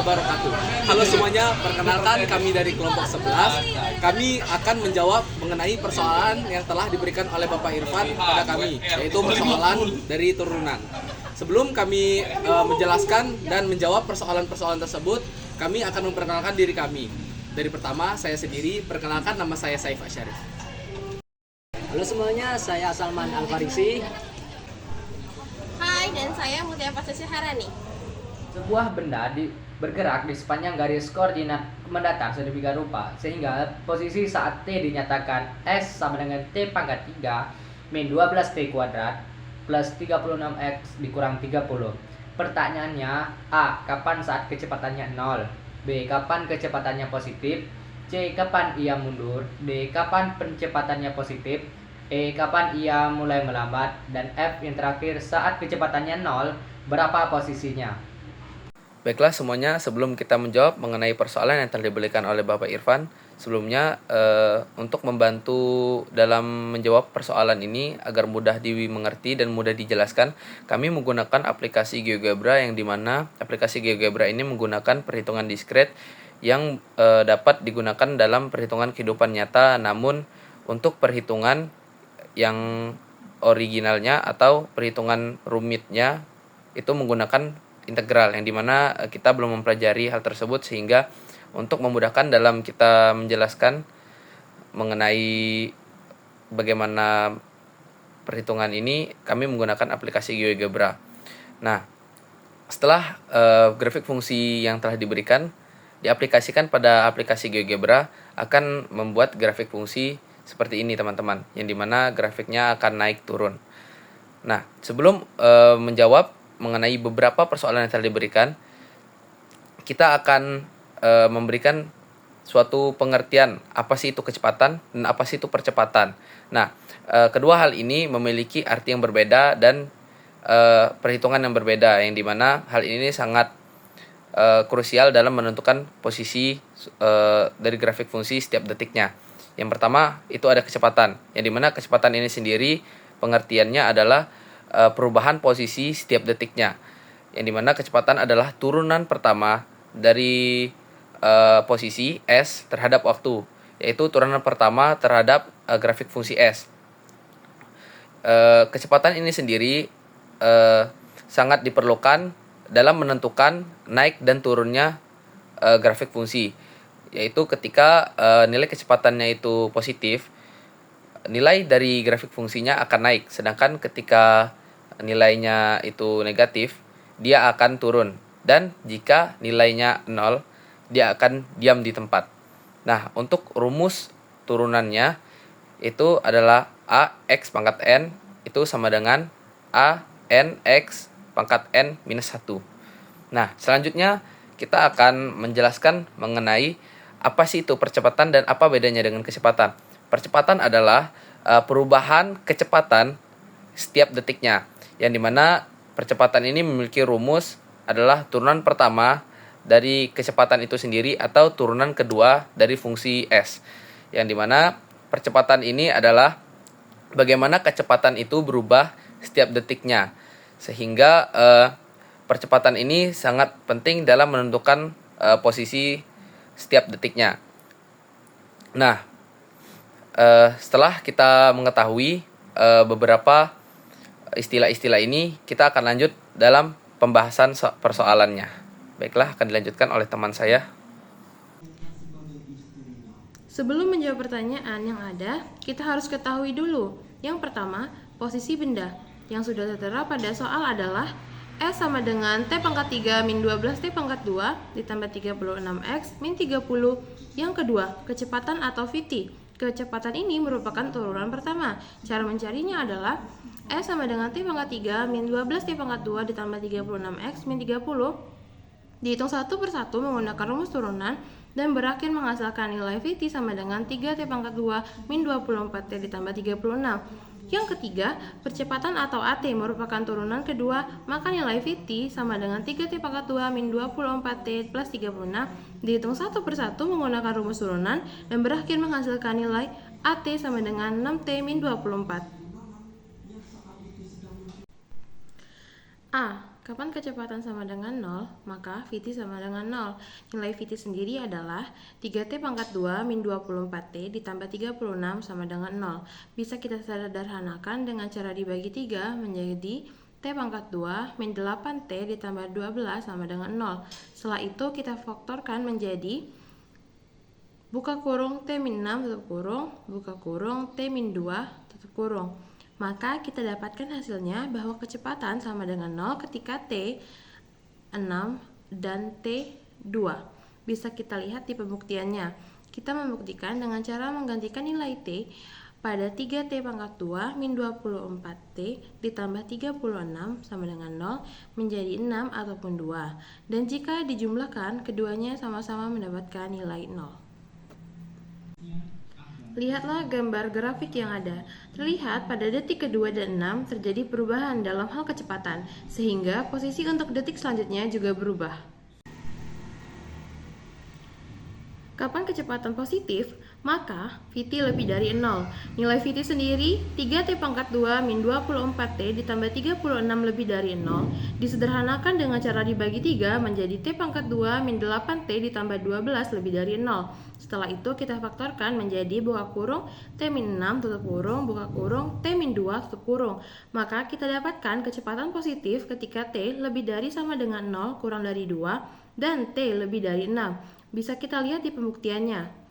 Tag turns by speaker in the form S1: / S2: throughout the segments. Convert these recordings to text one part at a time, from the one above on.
S1: wabarakatuh. Halo semuanya, perkenalkan kami dari kelompok 11. Kami akan menjawab mengenai persoalan yang telah diberikan oleh Bapak Irfan kepada kami, yaitu persoalan dari turunan. Sebelum kami menjelaskan dan menjawab persoalan-persoalan tersebut, kami akan memperkenalkan diri kami. Dari pertama, saya sendiri, perkenalkan nama saya Saif Asyarif.
S2: Halo semuanya, saya Salman Al-Farisi.
S3: Hai, dan saya Mutia Pasya Harani.
S4: Sebuah benda bergerak di sepanjang garis koordinat mendatar sedemikian rupa sehingga posisi saat T dinyatakan S sama dengan T pangkat 3 min 12T kuadrat plus 36X dikurang 30. Pertanyaannya, A. Kapan saat kecepatannya 0? B. Kapan kecepatannya positif? C. Kapan ia mundur? D. Kapan pencepatannya positif? E. Kapan ia mulai melambat? Dan F yang terakhir, saat kecepatannya 0, berapa posisinya?
S1: Baiklah semuanya, sebelum kita menjawab mengenai persoalan yang telah diberikan oleh Bapak Irfan, sebelumnya untuk membantu dalam menjawab persoalan ini agar mudah dimengerti dan mudah dijelaskan, kami menggunakan aplikasi GeoGebra, yang dimana aplikasi GeoGebra ini menggunakan perhitungan diskret yang dapat digunakan dalam perhitungan kehidupan nyata, namun untuk perhitungan yang originalnya atau perhitungan rumitnya itu menggunakan integral, yang dimana kita belum mempelajari hal tersebut, sehingga untuk memudahkan dalam kita menjelaskan mengenai bagaimana perhitungan ini, kami menggunakan aplikasi GeoGebra. Nah, setelah grafik fungsi yang telah diberikan diaplikasikan pada aplikasi GeoGebra, akan membuat grafik fungsi seperti ini teman-teman, yang dimana grafiknya akan naik turun. Nah, sebelum menjawab mengenai beberapa persoalan yang telah diberikan, kita akan memberikan suatu pengertian apa sih itu kecepatan dan apa sih itu percepatan. Nah, kedua hal ini memiliki arti yang berbeda dan perhitungan yang berbeda, yang dimana hal ini sangat krusial dalam menentukan posisi dari grafik fungsi setiap detiknya. Yang pertama itu ada kecepatan, yang dimana kecepatan ini sendiri pengertiannya adalah perubahan posisi setiap detiknya, yang dimana kecepatan adalah turunan pertama dari posisi S terhadap waktu, yaitu turunan pertama terhadap grafik fungsi S. Kecepatan ini sendiri sangat diperlukan dalam menentukan naik dan turunnya grafik fungsi, yaitu ketika nilai kecepatannya itu positif, nilai dari grafik fungsinya akan naik, sedangkan ketika nilainya itu negatif, dia akan turun, dan jika nilainya 0, dia akan diam di tempat. Nah, untuk rumus turunannya itu adalah A X pangkat N itu sama dengan A N X pangkat N minus 1. Nah, selanjutnya kita akan menjelaskan mengenai apa sih itu percepatan dan apa bedanya dengan kecepatan. Percepatan adalah perubahan kecepatan setiap detiknya, yang dimana percepatan ini memiliki rumus adalah turunan pertama dari kecepatan itu sendiri atau turunan kedua dari fungsi S, yang dimana percepatan ini adalah bagaimana kecepatan itu berubah setiap detiknya, sehingga percepatan ini sangat penting dalam menentukan posisi setiap detiknya. Nah, setelah kita mengetahui beberapa istilah-istilah ini, kita akan lanjut dalam pembahasan persoalannya. Baiklah, akan dilanjutkan oleh teman saya.
S3: Sebelum menjawab pertanyaan yang ada, kita harus ketahui dulu. Yang pertama, posisi benda. Yang sudah tertera pada soal adalah S sama dengan T pangkat 3 min 12 T pangkat 2 ditambah 36X min 30. Yang kedua, kecepatan atau VT. Kecepatan ini merupakan turunan pertama. Cara mencarinya adalah S sama dengan T pangkat 3 min 12 T pangkat 2 ditambah 36X min 30. Dihitung satu persatu menggunakan rumus turunan dan berakhir menghasilkan nilai VT sama dengan 3T pangkat 2 min 24T ditambah 36. Yang ketiga, percepatan atau AT merupakan turunan kedua, maka nilai VT sama dengan 3T pangkat 2 min 24T plus 36 dihitung satu persatu menggunakan rumus turunan dan berakhir menghasilkan nilai AT sama dengan 6T min 24. A. Kapan kecepatan sama dengan 0, maka Vt sama dengan 0. Nilai Vt sendiri adalah 3T pangkat 2 min 24T ditambah 36 sama dengan 0. Bisa kita sederhanakan dengan cara dibagi 3 menjadi T pangkat 2 min 8T ditambah 12 sama dengan 0. Setelah itu kita faktorkan menjadi buka kurung T min 6 tutup kurung, buka kurung T min 2 tutup kurung. Maka kita dapatkan hasilnya bahwa kecepatan sama dengan 0 ketika T 6 dan T 2. Bisa kita lihat di pembuktiannya. Kita membuktikan dengan cara menggantikan nilai T pada 3T pangkat 2 min 24T ditambah 36 sama dengan 0 menjadi 6 ataupun 2. Dan jika dijumlahkan, keduanya sama-sama mendapatkan nilai 0. Lihatlah gambar grafik yang ada. Terlihat pada detik kedua dan 6 terjadi perubahan dalam hal kecepatan, sehingga posisi untuk detik selanjutnya juga berubah. Kapan kecepatan positif, maka Vt lebih dari 0. Nilai Vt sendiri 3T pangkat 2 min 24T ditambah 36 lebih dari 0 disederhanakan dengan cara dibagi 3 menjadi T pangkat 2 min 8T ditambah 12 lebih dari 0. Setelah itu kita faktorkan menjadi buka kurung T min 6 tutup kurung, buka kurung T min 2 tutup kurung. Maka kita dapatkan kecepatan positif ketika T lebih dari sama dengan 0 kurang dari 2 dan T lebih dari 6. Bisa kita lihat di pembuktiannya.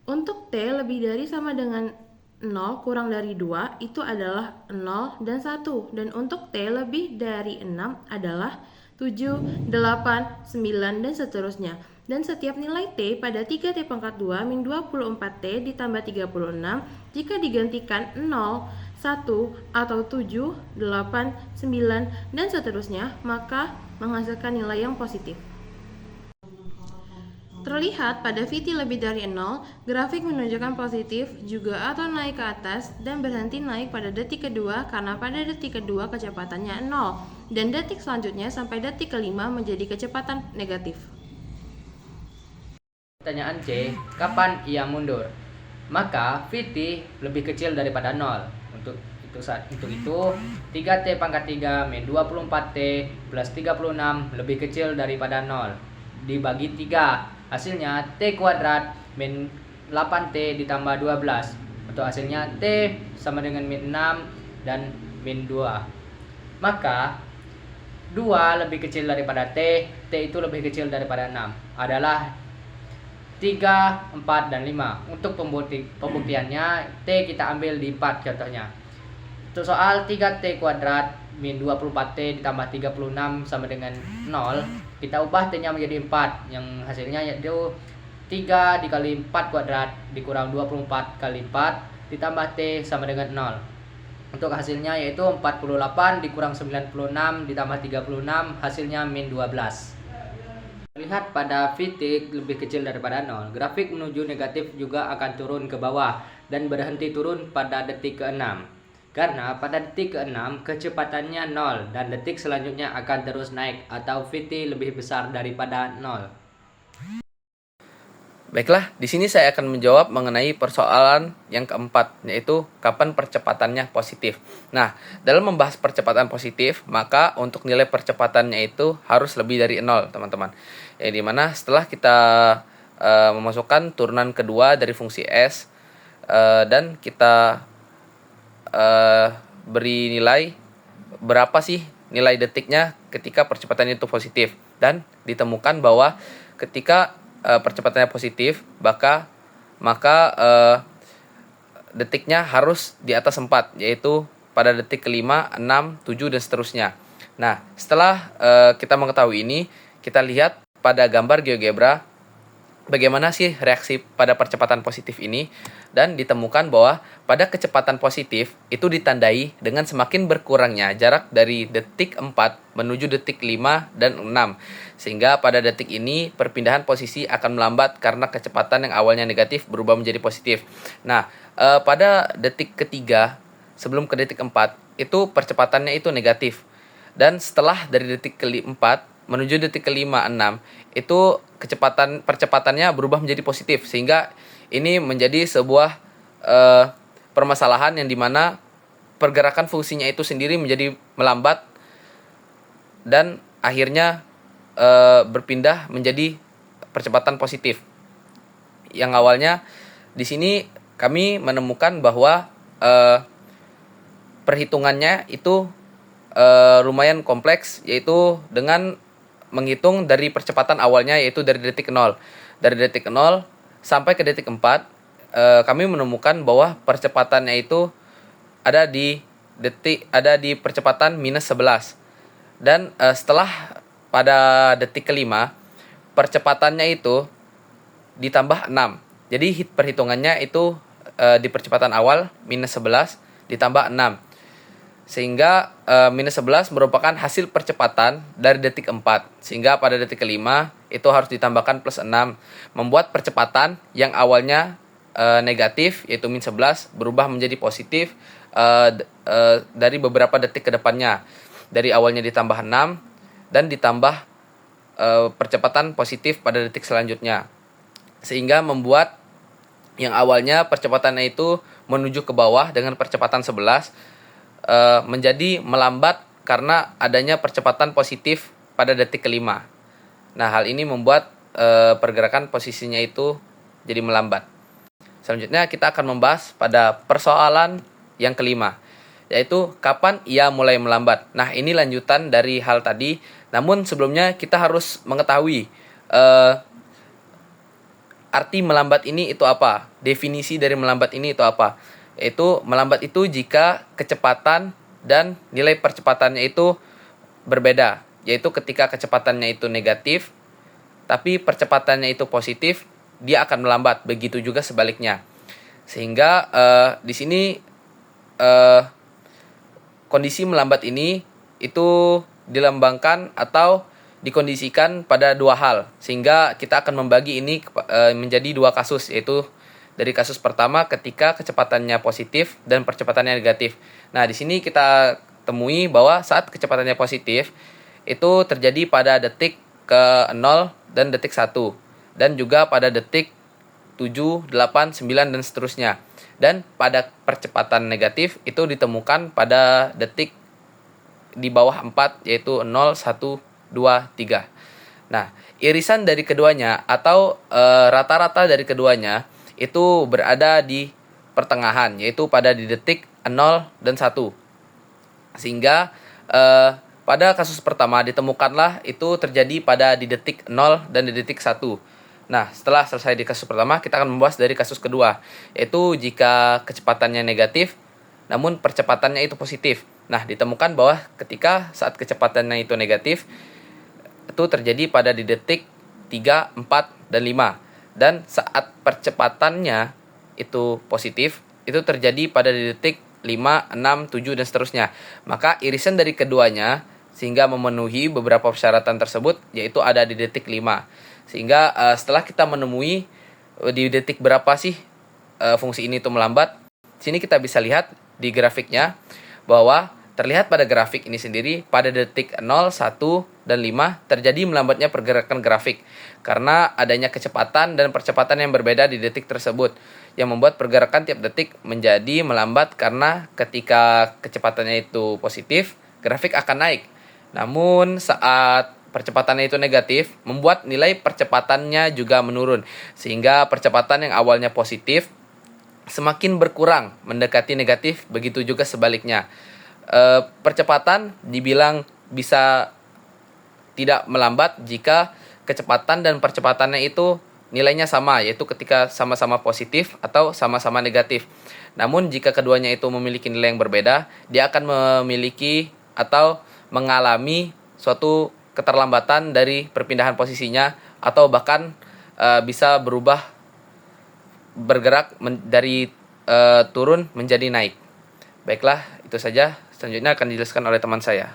S3: Untuk T lebih dari sama dengan 0 kurang dari 2 itu adalah 0 dan 1. Dan untuk T lebih dari 6 adalah 7, 8, 9, dan seterusnya. Dan setiap nilai T pada 3T pangkat 2 min 24T ditambah 36 jika digantikan 0, 1, atau 7, 8, 9, dan seterusnya, maka menghasilkan nilai yang positif. Terlihat pada Vt lebih dari 0, grafik menunjukkan positif juga atau naik ke atas dan berhenti naik pada detik kedua karena pada detik kedua kecepatannya 0 dan detik selanjutnya sampai detik kelima menjadi kecepatan negatif.
S4: Pertanyaan C, kapan ia mundur? Maka Vt lebih kecil daripada 0. Untuk itu 3T pangkat 3 min 24T plus 36 lebih kecil daripada 0. Dibagi 3. Hasilnya T kuadrat min 8T ditambah 12. Untuk hasilnya T sama dengan min 6 dan min 2. Maka 2 lebih kecil daripada T itu lebih kecil daripada 6. Adalah 3, 4, dan 5. Untuk pembuktiannya T kita ambil di 4 contohnya. Untuk soal 3T kuadrat min 24T ditambah 36 sama dengan 0, kita ubah T-nya menjadi 4, yang hasilnya yaitu 3 dikali 4 kuadrat dikurang 24 kali 4 ditambah T sama dengan 0. Untuk hasilnya yaitu 48 dikurang 96 ditambah 36, hasilnya min 12. Lihat pada Vt lebih kecil daripada 0, grafik menuju negatif juga akan turun ke bawah dan berhenti turun pada detik ke-6. Karena pada detik ke-6 kecepatannya 0 dan detik selanjutnya akan terus naik atau Vt lebih besar daripada 0.
S1: Baiklah, di sini saya akan menjawab mengenai persoalan yang keempat, yaitu kapan percepatannya positif. Nah, dalam membahas percepatan positif, maka untuk nilai percepatannya itu harus lebih dari 0, teman-teman. Yang dimana setelah kita memasukkan turunan kedua dari fungsi S, dan kita beri nilai berapa sih nilai detiknya ketika percepatannya itu positif, dan ditemukan bahwa ketika percepatannya positif maka detiknya harus di atas 4, yaitu pada detik kelima, 6, 7, dan seterusnya. Nah, setelah kita mengetahui ini, kita lihat pada gambar GeoGebra bagaimana sih reaksi pada percepatan positif ini, dan ditemukan bahwa pada kecepatan positif itu ditandai dengan semakin berkurangnya jarak dari detik 4 menuju detik 5 dan 6. Sehingga pada detik ini perpindahan posisi akan melambat karena kecepatan yang awalnya negatif berubah menjadi positif. Nah, pada detik ketiga sebelum ke detik 4 itu percepatannya itu negatif. Dan setelah dari detik keempat menuju detik kelima, 6, itu percepatannya berubah menjadi positif, sehingga ini menjadi sebuah permasalahan yang dimana pergerakan fungsinya itu sendiri menjadi melambat dan akhirnya berpindah menjadi percepatan positif. Yang awalnya di sini kami menemukan bahwa perhitungannya itu lumayan kompleks, yaitu dengan menghitung dari percepatan awalnya, yaitu dari detik 0. Dari detik 0 sampai ke detik 4, kami menemukan bahwa percepatannya itu ada di percepatan -11. Dan setelah pada detik kelima, percepatannya itu ditambah 6. Jadi perhitungannya itu di percepatan awal -11 ditambah 6. Sehingga -11 merupakan hasil percepatan dari detik 4. Sehingga pada detik kelima itu harus ditambahkan +6. Membuat percepatan yang awalnya negatif, yaitu -11, berubah menjadi positif dari beberapa detik ke depannya. Dari awalnya ditambah 6 dan ditambah percepatan positif pada detik selanjutnya. Sehingga membuat yang awalnya percepatannya itu menuju ke bawah dengan percepatan 11 menjadi melambat karena adanya percepatan positif pada detik kelima. Nah, hal ini membuat pergerakan posisinya itu jadi melambat. Selanjutnya kita akan membahas pada persoalan yang kelima, yaitu kapan ia mulai melambat. Nah, ini lanjutan dari hal tadi, namun sebelumnya kita harus mengetahui arti melambat ini itu apa? Definisi dari melambat ini itu apa? Yaitu melambat itu jika kecepatan dan nilai percepatannya itu berbeda. Yaitu ketika kecepatannya itu negatif, tapi percepatannya itu positif, dia akan melambat. Begitu juga sebaliknya. Sehingga di sini kondisi melambat ini itu dilambangkan atau dikondisikan pada dua hal, sehingga kita akan membagi ini menjadi dua kasus, yaitu dari kasus pertama ketika kecepatannya positif dan percepatannya negatif. Nah, di sini kita temui bahwa saat kecepatannya positif itu terjadi pada detik ke 0 dan detik 1, dan juga pada detik 7, 8, 9 dan seterusnya. Dan pada percepatan negatif itu ditemukan pada detik di bawah 4, yaitu 0, 1, 2, 3. Nah, irisan dari keduanya atau rata-rata dari keduanya itu berada di pertengahan, yaitu pada di detik 0 dan 1. Sehingga pada kasus pertama ditemukanlah itu terjadi pada di detik 0 dan di detik 1. Nah, setelah selesai di kasus pertama, kita akan membahas dari kasus kedua, yaitu jika kecepatannya negatif namun percepatannya itu positif. Nah, ditemukan bahwa ketika saat kecepatannya itu negatif, itu terjadi pada di detik 3, 4, dan 5. Dan saat percepatannya itu positif, itu terjadi pada di detik 5, 6, 7, dan seterusnya. Maka irisan dari keduanya sehingga memenuhi beberapa persyaratan tersebut, yaitu ada di detik 5. Sehingga setelah kita menemui di detik berapa sih fungsi ini itu melambat, sini kita bisa lihat di grafiknya bahwa terlihat pada grafik ini sendiri pada detik 0, 1, dan 5 terjadi melambatnya pergerakan grafik karena adanya kecepatan dan percepatan yang berbeda di detik tersebut yang membuat pergerakan tiap detik menjadi melambat karena ketika kecepatannya itu positif, grafik akan naik. Namun saat percepatannya itu negatif, membuat nilai percepatannya juga menurun sehingga percepatan yang awalnya positif semakin berkurang mendekati negatif, begitu juga sebaliknya. Percepatan dibilang bisa tidak melambat jika kecepatan dan percepatannya itu nilainya sama, yaitu ketika sama-sama positif atau sama-sama negatif. Namun jika keduanya itu memiliki nilai yang berbeda, dia akan memiliki atau mengalami suatu keterlambatan dari perpindahan posisinya, atau bahkan bisa bergerak dari turun menjadi naik. Baiklah, itu saja. Selanjutnya akan dijelaskan oleh teman saya.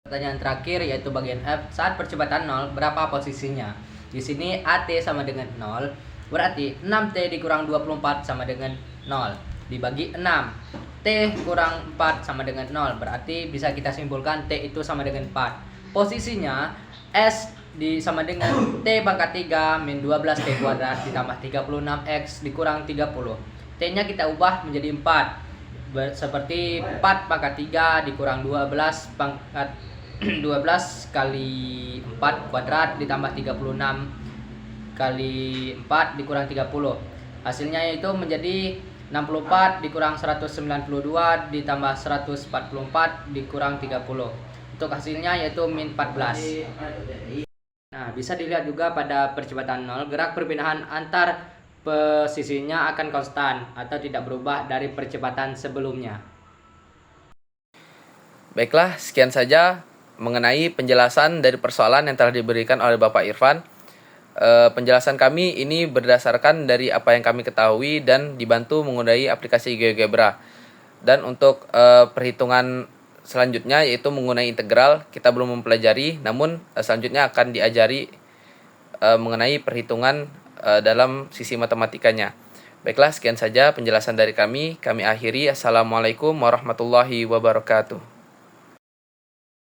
S4: Pertanyaan terakhir yaitu bagian F. Saat percepatan 0, berapa posisinya? Di sini AT sama dengan 0, berarti 6T dikurang 24 sama dengan 0. Dibagi 6, T kurang 4 sama dengan 0, berarti bisa kita simpulkan T itu sama dengan 4. Posisinya S sama dengan T pangkat 3 min 12T kuadrat ditambah 36X dikurang 30. T-nya kita ubah menjadi 4. Seperti 4 pangkat 3 dikurang 12 pangkat 12 kali 4 kuadrat ditambah 36 kali 4 dikurang 30. Hasilnya yaitu menjadi 64 dikurang 192 ditambah 144 dikurang 30. Untuk hasilnya yaitu min 14. Nah, bisa dilihat juga pada percepatan 0, gerak perpindahan antar posisinya akan konstan atau tidak berubah dari percepatan sebelumnya.
S1: Baiklah, sekian saja mengenai penjelasan dari persoalan yang telah diberikan oleh Bapak Irfan. Penjelasan kami ini berdasarkan dari apa yang kami ketahui dan dibantu menggunakan aplikasi GeoGebra. Dan untuk perhitungan selanjutnya yaitu menggunakan integral, kita belum mempelajari, namun selanjutnya akan diajari mengenai perhitungan dalam sisi matematikanya. Baiklah, sekian saja penjelasan dari kami. Kami akhiri. Assalamualaikum warahmatullahi wabarakatuh.